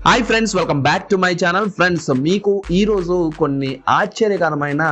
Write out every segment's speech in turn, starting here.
Hi friends, welcome back to my channel. Friends, మీకు ఈరోజు కొన్ని ఆశ్చర్యకరమైన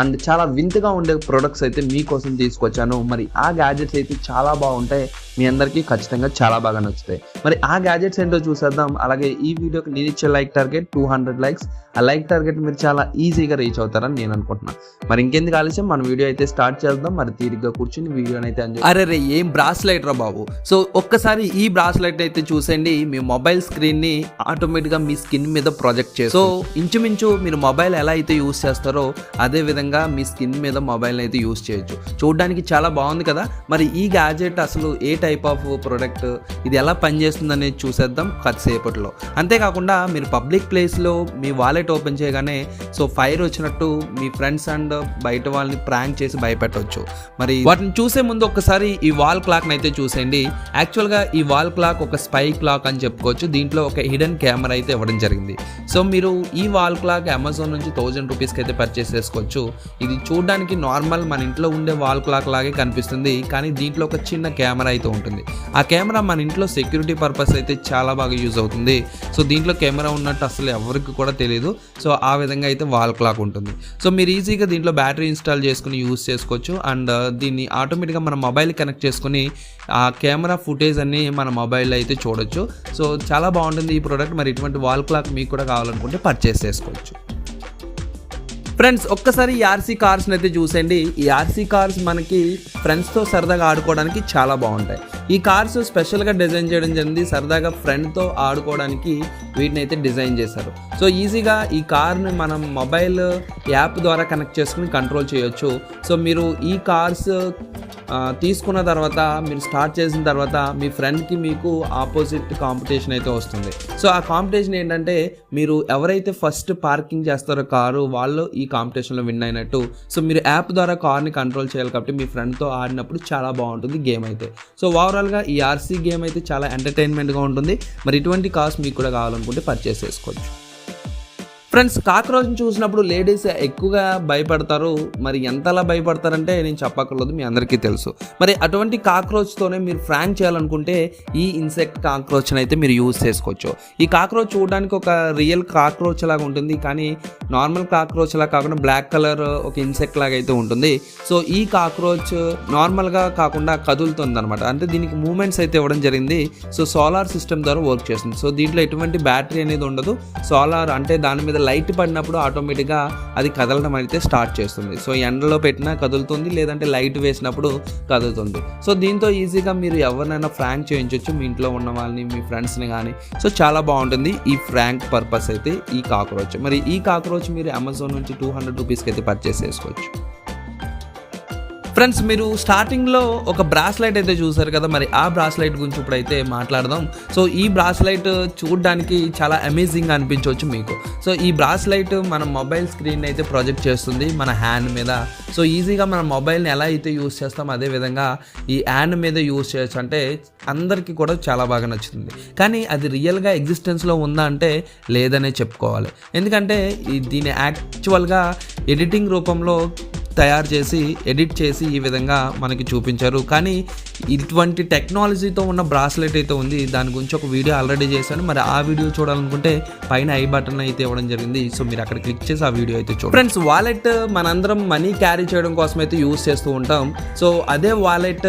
అండ్ చాలా వింతగా ఉండే ప్రొడక్ట్స్ అయితే మీకోసం తీసుకొచ్చాను. మరి ఆ గ్యాజెట్స్ అయితే చాలా బాగుంటాయి, మీ అందరికీ ఖచ్చితంగా చాలా బాగా నచ్చుతాయి. మరి ఆ గ్యాజెట్స్ ఏంటో చూసేద్దాం. అలాగే ఈ వీడియోకి నేను ఇచ్చే లైక్ టార్గెట్ 200 లైక్స్. ఆ లైక్ టార్గెట్ మీరు చాలా ఈజీగా రీచ్ అవుతారని నేను అనుకుంటున్నాను. మరి ఇంకెందుకు ఆలస్యం, మన వీడియో అయితే స్టార్ట్ చేద్దాం. మరి తీరిగ్గా కూర్చుని వీడియోని అయితే అరే ఏం బ్రాస్లైట్ రా బాబు. సో ఒక్కసారి ఈ బ్రాస్లైట్ అయితే చూసేయండి. మీ మొబైల్ స్క్రీన్ ని ఆటోమేటిక్గా మీ స్కిన్ మీద ప్రొజెక్ట్ చేసి, సో ఇంచుమించు మీరు మొబైల్ ఎలా అయితే యూస్ చేస్తారో అదే విధంగా మీ స్కిన్ మీద మొబైల్ అయితే యూస్ చేయొచ్చు. చూడడానికి చాలా బాగుంది కదా. మరి ఈ గ్యాజెట్ అసలు ఏ టైప్ ఆఫ్ ప్రొడక్ట్, ఇది ఎలా పనిచేస్తుంది అనేది చూసేద్దాం కొద్దిసేపట్లో. అంతేకాకుండా మీరు పబ్లిక్ ప్లేస్లో మీ వాలెట్ ఓపెన్ చేయగానే సో ఫైర్ వచ్చినట్టు మీ ఫ్రెండ్స్ అండ్ బయట వాళ్ళని ప్రాంక్ చేసి భయపెట్టవచ్చు. మరి వాటిని చూసే ముందు ఒక్కసారి ఈ వాల్ క్లాక్ని అయితే చూసేయండి. యాక్చువల్గా ఈ వాల్ క్లాక్ ఒక స్పై క్లాక్ అని చెప్పుకోవచ్చు. దీంట్లో ఒక హిడెన్ కెమెరా అయితే ఇవ్వడం జరిగింది. సో మీరు ఈ వాల్ క్లాక్ అమెజాన్ నుంచి 1000 రూపీస్కి అయితే పర్చేస్ చేసుకోవచ్చు. ఇది చూడడానికి నార్మల్ మన ఇంట్లో ఉండే వాల్ క్లాక్ లాగే కనిపిస్తుంది, కానీ దీంట్లో ఒక చిన్న కెమెరా అయితే ఉంటుంది. ఆ కెమెరా మన ఇంట్లో సెక్యూరిటీ పర్పస్ అయితే చాలా బాగా యూజ్ అవుతుంది. సో దీంట్లో కెమెరా ఉన్నట్టు అసలు ఎవరికి కూడా తెలియదు. సో ఆ విధంగా అయితే వాల్ క్లాక్ ఉంటుంది. సో మీరు ఈజీగా దీంట్లో బ్యాటరీ ఇన్స్టాల్ చేసుకుని యూజ్ చేసుకోవచ్చు. అండ్ దీన్ని ఆటోమేటిక్గా మన మొబైల్ కనెక్ట్ చేసుకుని ఆ కెమెరా ఫుటేజ్ అన్ని మన మొబైల్లో అయితే చూడొచ్చు. సో చాలా బాగుంటుంది ఈ ప్రోడక్ట్. మరి ఇటువంటి వాల్ క్లాక్ మీకు కూడా కావాలనుకుంటే పర్చేస్ చేసుకోవచ్చు. ఫ్రెండ్స్, ఒక్కసారి ఈ ఆర్సీ కార్స్ని అయితే చూసేయండి. ఈ ఆర్సీ కార్స్ మనకి ఫ్రెండ్స్తో సరదాగా ఆడుకోవడానికి చాలా బాగుంటాయి. ఈ కార్స్ స్పెషల్గా డిజైన్ చేయడం జరిగింది. సరదాగా ఫ్రెండ్తో ఆడుకోవడానికి వీటిని అయితే డిజైన్ చేశారు. సో ఈజీగా ఈ కార్ని మనం మొబైల్ యాప్ ద్వారా కనెక్ట్ చేసుకుని కంట్రోల్ చేయొచ్చు. సో మీరు ఈ కార్స్ తీసుకున్న తర్వాత, మీరు స్టార్ట్ చేసిన తర్వాత మీ ఫ్రెండ్కి మీకు ఆపోజిట్ కాంపిటీషన్ అయితే వస్తుంది. సో ఆ కాంపిటీషన్ ఏంటంటే, మీరు ఎవరైతే ఫస్ట్ పార్కింగ్ చేస్తారో కారు, వాళ్ళు ఈ కాంపిటీషన్లో విన్ అయినట్టు. సో మీరు యాప్ ద్వారా కార్ని కంట్రోల్ చేయాలి కాబట్టి మీ ఫ్రెండ్తో ఆడినప్పుడు చాలా బాగుంటుంది గేమ్ అయితే. సో ఓవరాల్గా ఈ ఆర్సీ గేమ్ అయితే చాలా ఎంటర్టైన్మెంట్గా ఉంటుంది. మరి ఇటువంటి కార్స్ మీకు కూడా కావాలనుకుంటే పర్చేస్ చేసుకోవచ్చు. ఫ్రెండ్స్, కాక్రోచ్ని చూసినప్పుడు లేడీస్ ఎక్కువగా భయపడతారు. మరి ఎంతలా భయపడతారంటే నేను చెప్పక్కర్లేదు, మీ అందరికీ తెలుసు. మరి అటువంటి కాక్రోచ్తోనే మీరు ఫ్రాంక్ చేయాలనుకుంటే ఈ ఇన్సెక్ట్ కాక్రోచ్ని అయితే మీరు యూజ్ చేసుకోవచ్చు. ఈ కాక్రోచ్ చూడడానికి ఒక రియల్ కాక్రోచ్ లాగా ఉంటుంది, కానీ నార్మల్ కాక్రోచ్ లాగా కాకుండా బ్లాక్ కలర్ ఒక ఇన్సెక్ట్ లాగా అయితే ఉంటుంది. సో ఈ కాక్రోచ్ నార్మల్గా కాకుండా కదులుతుంది అనమాట. అంటే దీనికి మూమెంట్స్ అయితే ఇవ్వడం జరిగింది. సో సోలార్ సిస్టమ్ ద్వారా వర్క్ చేస్తుంది. సో దీంట్లో ఎటువంటి బ్యాటరీ అనేది ఉండదు. సోలార్ అంటే దాని మీద లైట్ పడినప్పుడు ఆటోమేటిక్గా అది కదలడం అయితే స్టార్ట్ చేస్తుంది. సో ఎండలో పెట్టినా కదులుతుంది, లేదంటే లైట్ వేసినప్పుడు కదులుతుంది. సో దీంతో ఈజీగా మీరు ఎవరినైనా ఫ్రాంక్ చేయించవచ్చు, మీ ఇంట్లో ఉన్న వాళ్ళని, మీ ఫ్రెండ్స్ని కానీ. సో చాలా బాగుంటుంది ఈ ఫ్రాంక్ పర్పస్ అయితే ఈ కాక్రోచ్. మరి ఈ కాక్రోచ్ మీరు అమెజాన్ నుంచి 200 రూపీస్కి అయితే పర్చేస్ చేసుకోవచ్చు. ఫ్రెండ్స్, మీరు స్టార్టింగ్లో ఒక బ్రాస్లైట్ అయితే చూసారు కదా. మరి ఆ బ్రాస్లైట్ గురించి ఇప్పుడైతే మాట్లాడదాం. సో ఈ బ్రాస్లైట్ చూడడానికి చాలా అమేజింగ్ అనిపించవచ్చు మీకు. సో ఈ బ్రాస్లైట్ మన మొబైల్ స్క్రీన్ అయితే ప్రొజెక్ట్ చేస్తుంది మన హ్యాండ్ మీద. సో ఈజీగా మన మొబైల్ని ఎలా అయితే యూస్ చేస్తాం అదే విధంగా ఈ హ్యాండ్ మీద యూస్ చేయొచ్చు. అంటే అందరికీ కూడా చాలా బాగా నచ్చుతుంది. కానీ అది రియల్గా ఎగ్జిస్టెన్స్లో ఉందా అంటే లేదనే చెప్పుకోవాలి. ఎందుకంటే దీన్ని యాక్చువల్గా ఎడిటింగ్ రూపంలో తయారు చేసి ఎడిట్ చేసి ఈ విధంగా మనకి చూపించారు. కానీ ఇటువంటి టెక్నాలజీతో ఉన్న బ్రాస్లెట్ అయితే ఉంది. దాని గురించి ఒక వీడియో ఆల్రెడీ చేశాను. మరి ఆ వీడియో చూడాలనుకుంటే పైన ఐ బటన్ అయితే ఇవ్వడం జరిగింది. సో మీరు అక్కడ క్లిక్ చేసి ఆ వీడియో అయితే చూడండి. ఫ్రెండ్స్, వాలెట్ మనందరం మనీ క్యారీ చేయడం కోసం అయితే యూస్ చేస్తూ ఉంటాం. సో అదే వాలెట్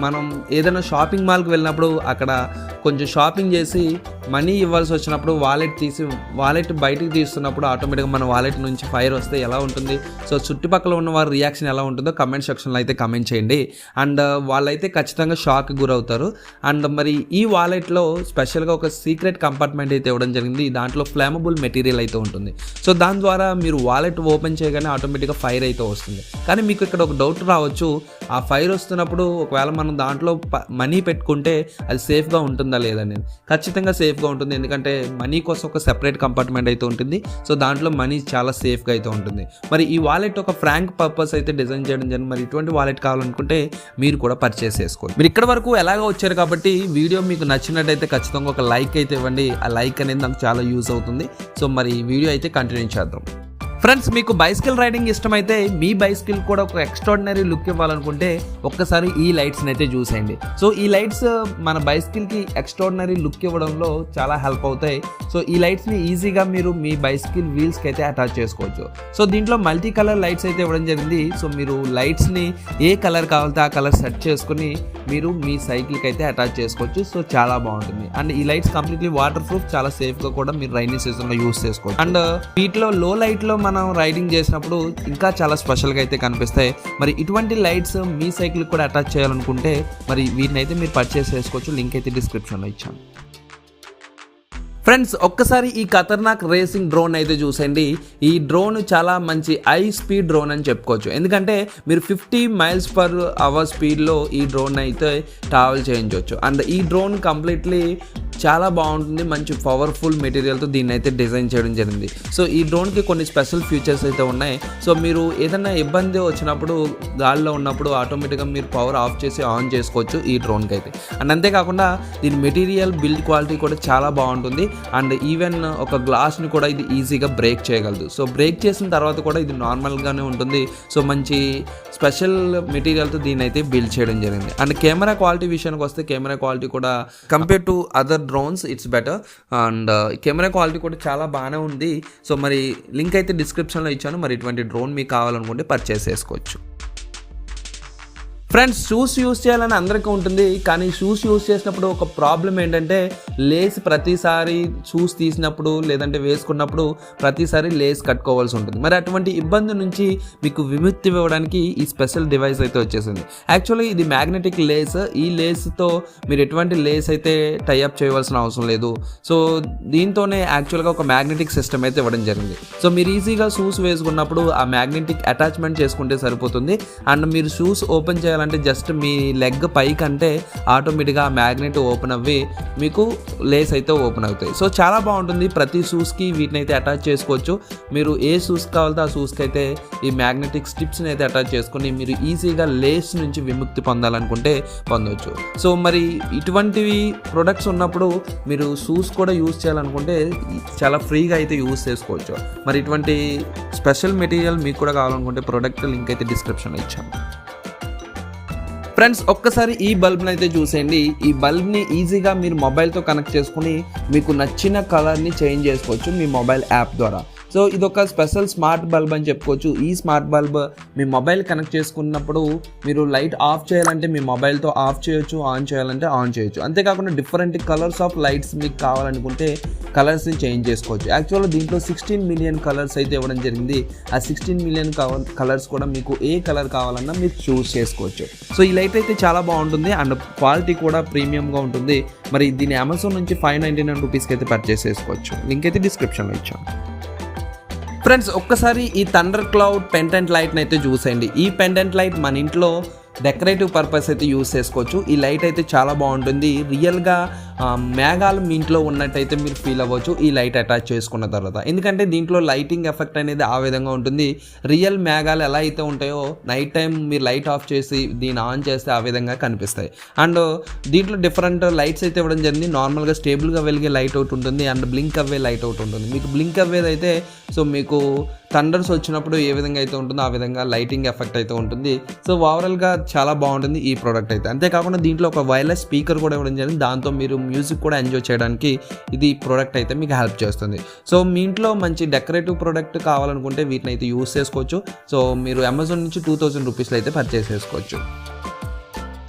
మనం ఏదైనా షాపింగ్ మాల్కి వెళ్ళినప్పుడు అక్కడ కొంచెం షాపింగ్ చేసి మనీ ఇవ్వాల్సి వచ్చినప్పుడు వాలెట్ బయటికి తీస్తున్నప్పుడు ఆటోమేటిక్గా మన వాలెట్ నుంచి ఫైర్ వస్తే ఎలా ఉంటుంది? సో చుట్టుపక్కల ఉన్న వారి రియాక్షన్ ఎలా ఉంటుందో కమెంట్ సెక్షన్లో అయితే కమెంట్ చేయండి. అండ్ వాళ్ళైతే ఖచ్చితంగా షాక్కి గురవుతారు. అండ్ మరి ఈ వాలెట్లో స్పెషల్గా ఒక సీక్రెట్ కంపార్ట్మెంట్ అయితే ఇవ్వడం జరిగింది. దాంట్లో ఫ్లేమబుల్ మెటీరియల్ అయితే ఉంటుంది. సో దాని ద్వారా మీరు వాలెట్ ఓపెన్ చేయగానే ఆటోమేటిక్గా ఫైర్ అయితే వస్తుంది. కానీ మీకు ఇక్కడ ఒక డౌట్ రావచ్చు, ఆ ఫైర్ వస్తున్నప్పుడు ఒకవేళ మనం దాంట్లో మనీ పెట్టుకుంటే అది సేఫ్గా ఉంటుందా లేదని. ఖచ్చితంగా సేఫ్గా ఉంటుంది, ఎందుకంటే మనీ కోసం ఒక సెపరేట్ కంపార్ట్మెంట్ అయితే ఉంటుంది. సో దాంట్లో మనీ చాలా సేఫ్గా అయితే ఉంటుంది. మరి ఈ వాలెట్ ఒక ఫ్రాంక్ పర్పస్ అయితే డిజైన్ చేయడం జరిగింది. మరి ఇటువంటి వాలెట్ కావాలనుకుంటే మీరు కూడా పర్చేస్ చేసుకోండి. మీరు ఇక్కడ వరకు ఎలాగో వచ్చారు కాబట్టి వీడియో మీకు నచ్చినట్టయితే ఖచ్చితంగా ఒక లైక్ అయితే ఇవ్వండి. ఆ లైక్ అనేది నాకు చాలా యూజ్ అవుతుంది. సో మరి వీడియో అయితే కంటిన్యూ చేద్దాం. ఫ్రెండ్స్, మీకు బైసికల్ రైడింగ్ ఇష్టమైతే మీ బైసికల్ కూడా ఒక ఎక్స్ట్రాడినరీ లుక్ ఇవ్వాలనుకుంటే ఒక్కసారి ఈ లైట్స్ని అయితే చూసేయండి. సో ఈ లైట్స్ మన బైసికల్కి ఎక్స్ట్రాడినరీ లుక్ ఇవ్వడంలో చాలా హెల్ప్ అవుతాయి. సో ఈ లైట్స్ని ఈజీగా మీరు మీ బైసికల్ వీల్స్కి అయితే అటాచ్ చేసుకోవచ్చు. సో దీంట్లో మల్టీ కలర్ లైట్స్ అయితే ఇవ్వడం జరిగింది. సో మీరు లైట్స్ని ఏ కలర్ కావాలితే ఆ కలర్ సెట్ చేసుకుని మీరు మీ సైకిల్కి అయితే అటాచ్ చేసుకోవచ్చు. సో చాలా బాగుంటుంది. అండ్ ఈ లైట్స్ కంప్లీట్లీ వాటర్ ప్రూఫ్, చాలా సేఫ్గా కూడా మీరు రైనీ సీజన్లో యూస్ చేసుకోవచ్చు. అండ్ వీటిలో లో లైట్లో మనం రైడింగ్ చేసినప్పుడు ఇంకా చాలా స్పెషల్గా అయితే కనిపిస్తాయి. మరి ఇటువంటి లైట్స్ మీ సైకిల్కి కూడా అటాచ్ చేయాలనుకుంటే మరి వీటిని అయితే మీరు పర్చేస్ చేసుకోవచ్చు. లింక్ అయితే డిస్క్రిప్షన్లో ఇచ్చాను. ఫ్రెండ్స్, ఒక్కసారి ఈ ఖతర్నాక్ రేసింగ్ డ్రోన్ అయితే చూసేయండి. ఈ డ్రోన్ చాలా మంచి హై స్పీడ్ డ్రోన్ అని చెప్పుకోవచ్చు. ఎందుకంటే మీరు 50 mph స్పీడ్లో ఈ డ్రోన్ అయితే ట్రావెల్ చేయించవచ్చు. అండ్ ఈ డ్రోన్ కంప్లీట్లీ చాలా బాగుంటుంది. మంచి పవర్ఫుల్ మెటీరియల్తో దీన్ని అయితే డిజైన్ చేయడం జరిగింది. సో ఈ డ్రోన్కి కొన్ని స్పెషల్ ఫీచర్స్ అయితే ఉన్నాయి. సో మీరు ఏదైనా ఇబ్బంది వచ్చినప్పుడు గాల్లో ఉన్నప్పుడు ఆటోమేటిక్గా మీరు పవర్ ఆఫ్ చేసి ఆన్ చేసుకోవచ్చు ఈ డ్రోన్కి అయితే. అండ్ అంతేకాకుండా దీని మెటీరియల్ బిల్డ్ క్వాలిటీ కూడా చాలా బాగుంటుంది. అండ్ ఈవెన్ ఒక గ్లాస్ని కూడా ఇది ఈజీగా బ్రేక్ చేయగలదు. సో బ్రేక్ చేసిన తర్వాత కూడా ఇది నార్మల్గానే ఉంటుంది. సో మంచి స్పెషల్ మెటీరియల్తో దీన్ని అయితే బిల్డ్ చేయడం జరిగింది. అండ్ కెమెరా క్వాలిటీ విషయానికి వస్తే కెమెరా క్వాలిటీ కూడా compare to other drones it's better. And camera quality కూడా చాలా బాగానే ఉంది. సో మరి లింక్ అయితే డిస్క్రిప్షన్లో ఇచ్చాను. మరి ఇటువంటి డ్రోన్ మీకు కావాలనుకుంటే పర్చేస్ చేసుకోవచ్చు. ఫ్రెండ్స్, షూస్ యూస్ చేయాలని అందరికీ ఉంటుంది. కానీ షూస్ యూస్ చేసినప్పుడు ఒక ప్రాబ్లం ఏంటంటే లేస్ ప్రతిసారి షూస్ తీసినప్పుడు లేదంటే వేసుకున్నప్పుడు ప్రతిసారి లేస్ కట్టుకోవాల్సి ఉంటుంది. మరి అటువంటి ఇబ్బంది నుంచి మీకు విముక్తి ఇవ్వడానికి ఈ స్పెషల్ డివైస్ అయితే వచ్చేసింది. యాక్చువల్లీ ఇది మ్యాగ్నెటిక్ లేస్. ఈ లేస్తో మీరు ఎటువంటి లేస్ అయితే టైఅప్ చేయవలసిన అవసరం లేదు. సో దీంతోనే యాక్చువల్గా ఒక మ్యాగ్నెటిక్ సిస్టమ్ అయితే ఇవ్వడం జరిగింది. సో మీరు ఈజీగా షూస్ వేసుకున్నప్పుడు ఆ మ్యాగ్నెటిక్ అటాచ్మెంట్ చేసుకుంటే సరిపోతుంది. అండ్ మీరు షూస్ ఓపెన్ చేయాలంటే జస్ట్ మీ లెగ్ పైకి అంటే ఆటోమేటిక్గా ఆ మ్యాగ్నెట్ ఓపెన్ అవ్వి మీకు లేస్ అయితే ఓపెన్ అవుతాయి. సో చాలా బాగుంటుంది. ప్రతి షూస్కి వీటిని అయితే అటాచ్ చేసుకోవచ్చు. మీరు ఏ షూస్ కావాలితే ఆ షూస్కి అయితే ఈ మ్యాగ్నెటిక్ స్ట్రిప్స్ని అయితే అటాచ్ చేసుకొని మీరు ఈజీగా లేస్ నుంచి విముక్తి పొందాలనుకుంటే పొందవచ్చు. సో మరి ఇటువంటివి ప్రొడక్ట్స్ ఉన్నప్పుడు మీరు షూస్ కూడా యూస్ చేయాలనుకుంటే చాలా ఫ్రీగా అయితే యూస్ చేసుకోవచ్చు. మరి ఇటువంటి స్పెషల్ మెటీరియల్ మీకు కూడా కావాలనుకుంటే ప్రొడక్ట్ లింక్ అయితే డిస్క్రిప్షన్లో ఇచ్చాను. ఫ్రెండ్స్, ఒక్కసారి ఈ బల్బ్ని అయితే చూసేయండి. ఈ బల్బ్ని ఈజీగా మీరు మొబైల్తో కనెక్ట్ చేసుకుని మీకు నచ్చిన కలర్ని చేంజ్ చేసుకోవచ్చు మీ మొబైల్ యాప్ ద్వారా. సో ఇదొక స్పెషల్ స్మార్ట్ బల్బ్ అని చెప్పుకోవచ్చు. ఈ స్మార్ట్ బల్బ్ మీ మొబైల్ కనెక్ట్ చేసుకున్నప్పుడు మీరు లైట్ ఆఫ్ చేయాలంటే మీ మొబైల్తో ఆఫ్ చేయొచ్చు, ఆన్ చేయాలంటే ఆన్ చేయొచ్చు. అంతేకాకుండా డిఫరెంట్ కలర్స్ ఆఫ్ లైట్స్ మీకు కావాలనుకుంటే కలర్స్ని చేంజ్ చేసుకోవచ్చు. యాక్చువల్గా దీంట్లో 16 మిలియన్ కలర్స్ అయితే ఇవ్వడం జరిగింది. ఆ 16 మిలియన్ కలర్స్ కూడా మీకు ఏ కలర్ కావాలన్నా మీరు చూస్ చేసుకోవచ్చు. సో ఈ లైట్ అయితే చాలా బాగుంటుంది అండ్ క్వాలిటీ కూడా ప్రీమియంగా ఉంటుంది. మరి దీన్ని అమెజాన్ నుంచి 599 రూపీస్కి అయితే పర్చేస్ చేసుకోవచ్చు. లింక్ అయితే డిస్క్రిప్షన్లో ఇచ్చాను. ఫ్రెండ్స్, ఒక్కసారి ఈ థండర్ క్లౌడ్ పెండెంట్ లైట్ని అయితే చూసేయండి. ఈ పెండెంట్ లైట్ మన ఇంట్లో డెకరేటివ్ పర్పస్ అయితే యూస్ చేసుకోవచ్చు. ఈ లైట్ అయితే చాలా బాగుంటుంది. రియల్గా మేఘాలు మీ ఇంట్లో ఉన్నట్టయితే మీరు ఫీల్ అవ్వచ్చు ఈ లైట్ అటాచ్ చేసుకున్న తర్వాత. ఎందుకంటే దీంట్లో లైటింగ్ ఎఫెక్ట్ అనేది ఆ విధంగా ఉంటుంది. రియల్ మేఘాలు ఎలా అయితే ఉంటాయో నైట్ టైం మీరు లైట్ ఆఫ్ చేసి దీన్ని ఆన్ చేస్తే ఆ విధంగా కనిపిస్తాయి. అండ్ దీంట్లో డిఫరెంట్ లైట్స్ అయితే ఇవ్వడం జరిగింది. నార్మల్గా స్టేబుల్గా వెలిగే లైట్ ఒకటి ఉంటుంది అండ్ బ్లింక్ అవ్వే లైట్ ఒకటి ఉంటుంది. మీకు బ్లింక్ అవ్వేది అయితే సో మీకు థండర్స్ వచ్చినప్పుడు ఏ విధంగా అయితే ఉంటుందో ఆ విధంగా లైటింగ్ ఎఫెక్ట్ అయితే ఉంటుంది. సో ఓవరాల్గా చాలా బాగుంటుంది ఈ ప్రోడక్ట్ అయితే. అంతేకాకుండా దీంట్లో ఒక వైర్లెస్ స్పీకర్ కూడా ఇవ్వడం జరిగింది. దాంతో మీరు మ్యూజిక్ కూడా ఎంజాయ్ చేయడానికి ఇది ప్రోడక్ట్ అయితే మీకు హెల్ప్ చేస్తుంది. సో మీ ఇంట్లో మంచి డెకరేటివ్ ప్రోడక్ట్ కావాలనుకుంటే వీటిని అయితే యూస్ చేసుకోవచ్చు. సో మీరు అమెజాన్ నుంచి 2000 రూపీస్లో అయితే పర్చేస్ చేసుకోవచ్చు.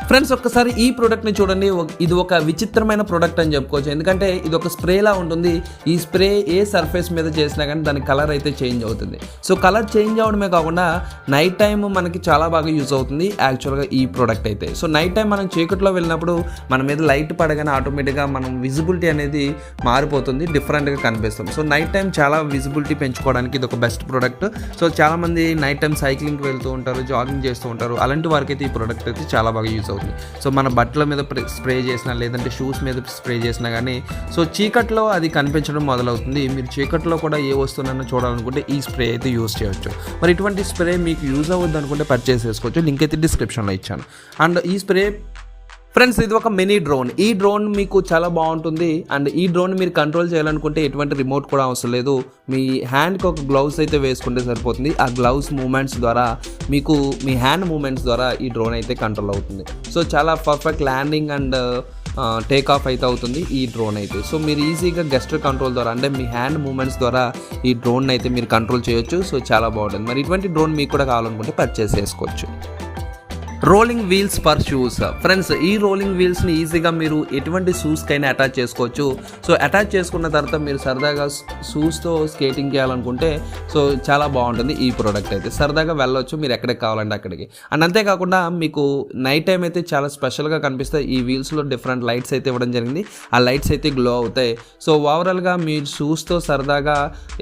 ఫ్రెండ్స్, ఒక్కసారి ఈ ప్రోడక్ట్ని చూడండి. ఇది ఒక విచిత్రమైన ప్రోడక్ట్ అని చెప్పుకోవచ్చు. ఎందుకంటే ఇది ఒక స్ప్రేలా ఉంటుంది. ఈ స్ప్రే ఏ సర్ఫేస్ మీద చేసినా కానీ దాని కలర్ అయితే చేంజ్ అవుతుంది. సో కలర్ చేంజ్ అవడమే కాకుండా నైట్ టైం మనకి చాలా బాగా యూజ్ అవుతుంది యాక్చువల్గా ఈ ప్రోడక్ట్ అయితే. సో నైట్ టైం మనం చీకట్లో వెళ్ళినప్పుడు మన మీద లైట్ పడగానే ఆటోమేటిక్గా మనం విజిబిలిటీ అనేది మారిపోతుంది, డిఫరెంట్గా కనిపిస్తుంది. సో నైట్ టైం చాలా విజిబిలిటీ పెంచుకోవడానికి ఇది ఒక బెస్ట్ ప్రోడక్ట్. సో చాలామంది నైట్ టైం సైక్లింగ్కి వెళ్తూ ఉంటారు, జాగింగ్ చేస్తూ ఉంటారు. అలాంటి వారికి అయితే ఈ ప్రోడక్ట్ అయితే చాలా బాగా యూజ్ అవుతుంది. సో మన బట్టల మీద స్ప్రే చేసినా లేదంటే షూస్ మీద స్ప్రే చేసినా కానీ సో చీకట్లో అది కనిపించడం మొదలవుతుంది. మీరు చీకట్లో కూడా ఏ వస్తువునైనా చూడాలనుకుంటే ఈ స్ప్రే అయితే యూజ్ చేయొచ్చు. మరి ఇటువంటి స్ప్రే మీకు యూజ్ అవ్వద్దు అనుకుంటే పర్చేస్ చేసుకోవచ్చు. లింక్ అయితే డిస్క్రిప్షన్లో ఇచ్చాను. అండ్ ఈ స్ప్రే ఫ్రెండ్స్ ఇది ఒక మినీ డ్రోన్. ఈ డ్రోన్ మీకు చాలా బాగుంటుంది. అండ్ ఈ డ్రోన్ మీరు కంట్రోల్ చేయాలనుకుంటే ఎటువంటి రిమోట్ కూడా అవసరం లేదు. మీ హ్యాండ్కి ఒక గ్లౌస్ అయితే వేసుకుంటే సరిపోతుంది. ఆ గ్లౌస్ మూమెంట్స్ ద్వారా మీకు మీ హ్యాండ్ మూమెంట్స్ ద్వారా ఈ డ్రోన్ అయితే కంట్రోల్ అవుతుంది. సో చాలా perfect landing and take off అయితే అవుతుంది ఈ డ్రోన్ అయితే. సో మీరు ఈజీగా గెస్టర్ కంట్రోల్ ద్వారా అంటే మీ హ్యాండ్ మూమెంట్స్ ద్వారా ఈ డ్రోన్ అయితే మీరు కంట్రోల్ చేయొచ్చు. సో చాలా బాగుంటుంది. మరి ఇటువంటి డ్రోన్ మీకు కూడా కావాలనుకుంటే పర్చేస్ చేసుకోవచ్చు. Rolling wheels for shoes. Friends ఈ రోలింగ్ వీల్స్ని ఈజీగా మీరు ఎటువంటి షూస్కైనా అటాచ్ చేసుకోవచ్చు. సో అటాచ్ చేసుకున్న తర్వాత మీరు సరదాగా షూస్తో స్కేటింగ్ చేయాలనుకుంటే సో చాలా బాగుంటుంది ఈ ప్రోడక్ట్ అయితే. సరదాగా వెళ్ళొచ్చు మీరు ఎక్కడికి కావాలంటే అక్కడికి. అండ్ అంతేకాకుండా మీకు నైట్ టైం అయితే చాలా స్పెషల్గా కనిపిస్తాయి. ఈ వీల్స్లో డిఫరెంట్ లైట్స్ అయితే ఇవ్వడం జరిగింది. ఆ లైట్స్ అయితే గ్లో అవుతాయి. సో ఓవరాల్గా మీరు షూస్తో సరదాగా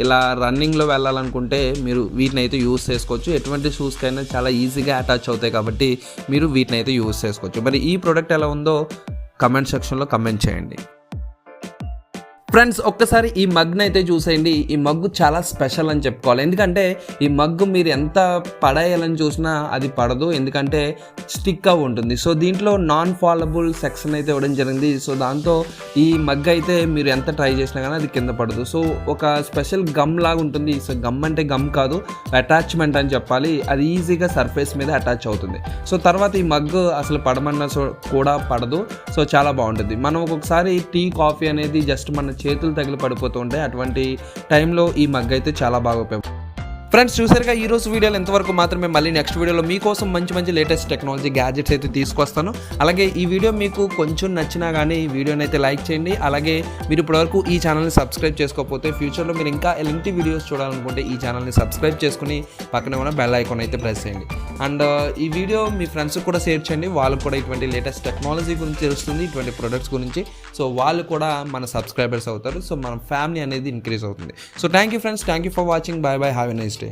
ఇలా రన్నింగ్లో వెళ్ళాలనుకుంటే మీరు వీటిని అయితే యూస్ చేసుకోవచ్చు. ఎటువంటి షూస్కైనా చాలా ఈజీగా అటాచ్ అవుతాయి కాబట్టి మీరు వీటిని అయితే యూజ్ చేసుకోవచ్చు. మరి ఈ ప్రోడక్ట్ ఎలా ఉందో కమెంట్ సెక్షన్లో కమెంట్ చేయండి. ఫ్రెండ్స్ ఒక్కసారి ఈ మగ్ని అయితే చూసేయండి. ఈ మగ్గు చాలా స్పెషల్ అని చెప్పుకోవాలి. ఎందుకంటే ఈ మగ్గు మీరు ఎంత పడేయాలని చూసినా అది పడదు, ఎందుకంటే స్టిక్గా ఉంటుంది. సో దీంట్లో నాన్ ఫాలబుల్ సెక్షన్ అయితే ఇవ్వడం జరిగింది. సో దాంతో ఈ మగ్ అయితే మీరు ఎంత ట్రై చేసినా కానీ అది కింద పడదు. సో ఒక స్పెషల్ గమ్ లాగా ఉంటుంది. సో గమ్ అంటే గమ్ కాదు, అటాచ్మెంట్ అని చెప్పాలి. అది ఈజీగా సర్ఫేస్ మీద అటాచ్ అవుతుంది. సో తర్వాత ఈ మగ్గు అసలు పడమన్నా కూడా పడదు. సో చాలా బాగుంటుంది. మనం ఒక్కొక్కసారి టీ కాఫీ అనేది జస్ట్ మన చేతులు తగిలి పడిపోతూ ఉంటాయి. అటువంటి టైంలో ఈ మగ్ అయితే చాలా బాగా ఉపయోగం. ఫ్రెండ్స్ చూసారుగా ఈ రోజు వీడియోలో ఎంతవరకు మాత్రమే. మళ్ళీ నెక్స్ట్ వీడియోలో మీకోసం మంచి లేటెస్ట్ టెక్నాలజీ గ్యాడ్జెట్స్ అయితే తీసుకొస్తాను. అలాగే ఈ వీడియో మీకు కొంచెం నచ్చినా కానీ ఈ వీడియోని అయితే లైక్ చేయండి. అలాగే మీరు ఇప్పటివరకు ఈ ఛానల్ని సబ్స్క్రైబ్ చేసుకోకపోతే ఫ్యూచర్లో మీరు ఇంకా ఎలాంటి వీడియోస్ చూడాలనుకుంటే ఈ ఛానల్ని సబ్స్క్రైబ్ చేసుకుని పక్కనే ఉన్న బెల్ ఐకాన్ అయితే ప్రెస్ చేయండి. అండ్ ఈ వీడియో మీ ఫ్రెండ్స్కి కూడా షేర్ చేయండి. వాళ్ళకు కూడా ఇటువంటి లేటెస్ట్ టెక్నాలజీ గురించి తెలుస్తుంది, ఇటువంటి ప్రొడక్ట్స్ గురించి. సో వాళ్ళు కూడా మన సబ్స్క్రైబర్స్ అవుతారు. సో మన ఫ్యామిలీ అనేది ఇంక్రీజ్ అవుతుంది. So thank you friends, thank you for watching. By by, have a nice day.